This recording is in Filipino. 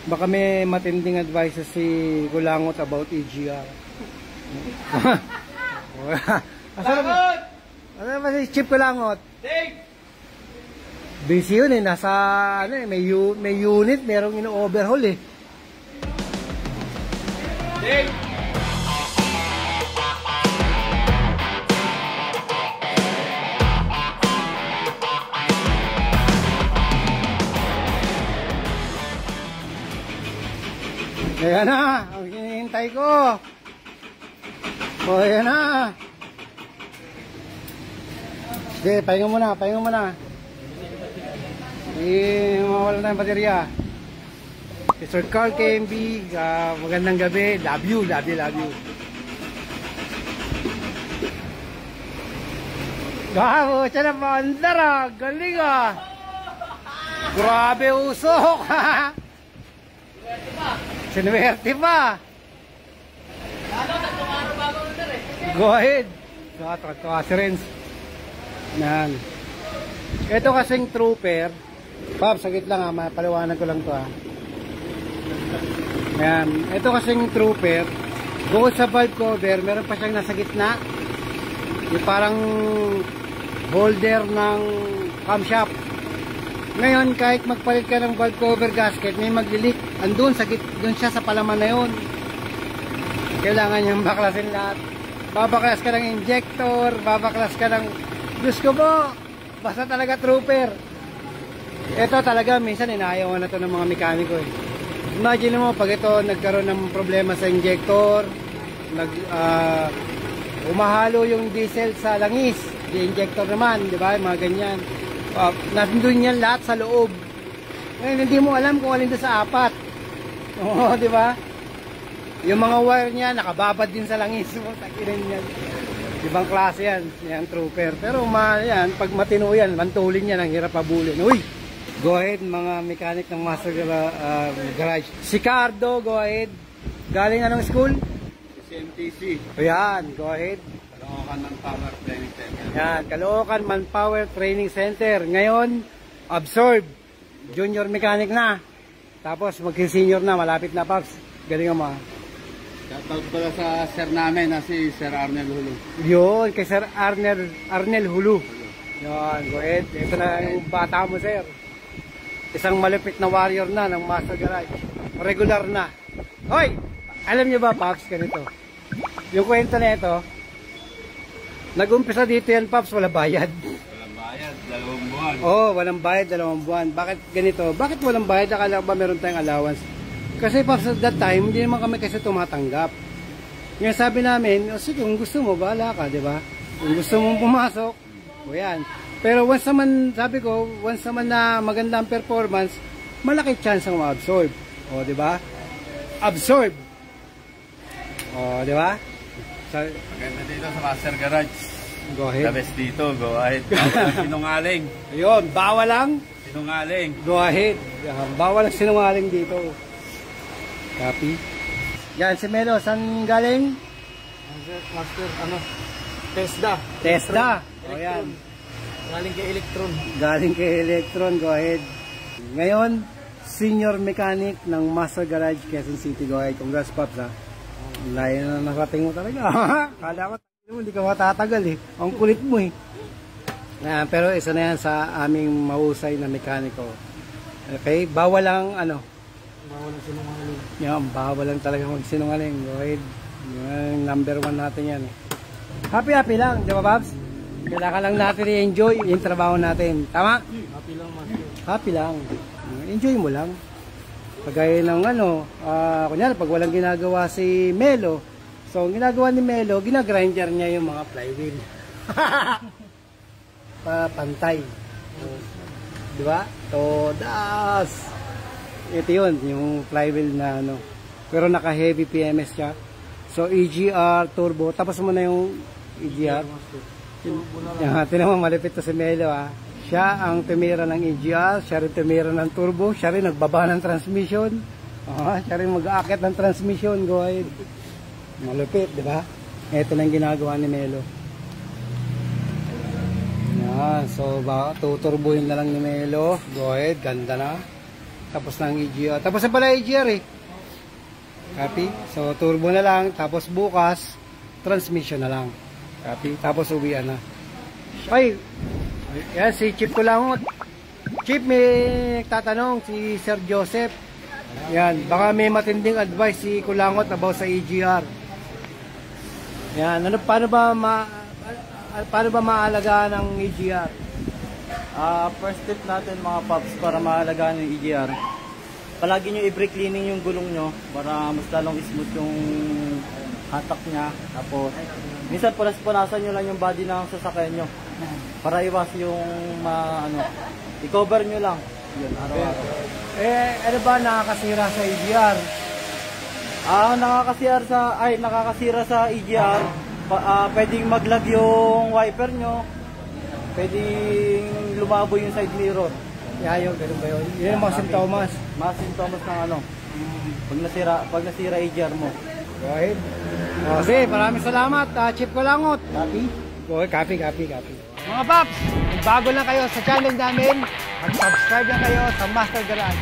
Baka may matinding advices si Kulangot about EGR. Ano ba si Chip Kulangot? Busy yun eh. Nasa, ano eh, may unit, merong ino-overhaul eh. Ayan na, ang hinihintay ko. O, ayan na. Okay, pahinga muna, pahinga muna. Mawala tayong baterya. Sir Carl KMB, magandang gabi. Love you, love you, love you. Gago, siya na paandar ah. Galing ah. Grabe usok ha. Sinuwerte pa. Go ahead. Assurance. Yan. Ito kasing trooper. Pab, sagit lang ha. Mapaliwanag ko lang to ha. Yan. Ito kasing trooper. Bukod sa valve cover, meron pa siyang nasa gitna. Yung parang holder ng camshaft. Ngayon, kahit magpalit ka ng valve cover gasket, may maglilik. Andun, doon siya sa palaman na yun. Kailangan niyang baklasin lahat. Babaklas ka ng injector, babaklas ka ng... Diyos ko po, basta talaga trooper. Ito talaga, minsan inaayawan na to ng mga mekaniko eh. Imagine mo, pag ito nagkaroon ng problema sa injector, umahalo yung diesel sa langis, di injector naman, di ba? Mga ganyan. Nandun yan lahat sa loob. Ngayon, hindi mo alam kung alin doon sa apat. Oo, di ba? Yung mga wire niya, nakababad din sa langis. Takirin yan. Ibang klase yan. Yan, trooper. Pero yan, pag matino yan, mantulin yan, ang hirap abulin. Uy! Go ahead, mga mechanic ng Master Garage. Si Cardo, go ahead. Galing anong school? CMTC. Ayan, go ahead. Caloocan Manpower Training Center. Yan, Caloocan Manpower Training Center. Ngayon, absorb. Junior mechanic na. Tapos magki-senior na, malapit na, Paps. Galing mo. Shoutout pala sa sir namin na si Sir Arnel Hulu. Yun, kay Sir Arnel Hulu. Yan, go ahead. Ito na yung bata mo, sir. Isang malupit na warrior na ng Master Garage. Regular na. Hoy! Alam niyo ba, Paps, ganito? Yung kwento na ito, nag-umpisa dito yan, Paps, wala bayad. Walang bayad, 2 buwan. Oo, walang bayad, 2 buwan. Bakit ganito? Bakit walang bayad? Akala ba meron tayong allowance? Kasi Paps, at that time, hindi naman kami kasi tumatanggap. Ngayon sabi namin, sige, kung gusto mo, bahala ka, di ba? Kung gusto mong pumasok, o yan. Pero once naman, sabi ko, once naman na magandang performance, malaki chance ang ma-absorb. O, di ba? Absorb. O, di ba? Maganda dito sa Master Garage. Go ahead. The best dito, go ahead. Bawal ang sinungaling. Ayun, bawal lang. Sinungaling. Go ahead. Bawal ang sinungaling dito. Copy. Yan, si Melo, saan galing? Master, TESDA. TESDA. O yan. Galing kay Electron. Galing kay Electron, go ahead. Ngayon, senior mechanic ng Master Garage, Quezon City. Go ahead. Congrats, Pops, ha. Layo na nakating mo talaga. Kala ko, hindi ka matatagal eh. Ang kulit mo eh. Pero isa na yan sa aming mahusay na mekaniko. Okay? Bawal lang, Bawal ang sinungaling. yan, bawal lang talaga magsinungaling. Go ahead. Yung number 1 natin yan eh. Happy lang, di ba, Babs? Kailangan lang natin i-enjoy yung trabaho natin. Tama? Happy lang, Master. Happy lang. Enjoy mo lang. Pagaya ng kunyari, pag walang ginagawa si Melo, so ang ginagawa ni Melo, ginagrinder niya yung mga flywheel. Pantay. Di ba? Todas. Ito yun, yung flywheel na pero naka-heavy PMS siya. So, EGR, turbo. Tapos mo na yung EGR. Yan, tinan mo, malipit to si Melo ha. Siya ang tumira ng EGR, siya rin tumira ng turbo, siya rin nagbaba ng transmission. Siya rin mag-aakit ng transmission. Go ahead. Malupit, di ba? Ito na yung ginagawa ni Melo. Yan, so tuturbuhin na lang ni Melo. Go ahead, ganda na. tapos ng EGR. Tapos na pala EGR eh. Copy. So turbo na lang, tapos bukas transmission na lang. Copy. Tapos uwian na. Ay, yan si Chief Kulangot. Chief, may nagtatanong si Sir Joseph. Yan, baka may matinding advice si Kulangot about sa EGR. Yan, paano ba maalagaan ng EGR? First step natin mga paps para maalagaan yung EGR. Palagi nyo i-brake cleaning yung gulong nyo para mas lalong smooth yung hatak niya. Tapos, minsan punas-punasan nyo lang yung body ng sasakyan nyo para iwas yung i-cover nyo lang. Yun, araw-araw. Ano ba nakakasira sa EGR? Nakakasira sa EGR. Pwedeng maglag yung wiper nyo. Pwedeng lumabo yung side mirror. Yung ganun ba yun? Yun yung mga sintomas. Mga sintomas ng pag nasira EGR mo. Right? Sige, maraming salamat, Chief Kulangot. Copy? Okay, copy. Mga paps, bago lang kayo sa channel namin, mag-subscribe lang kayo sa Master Garage.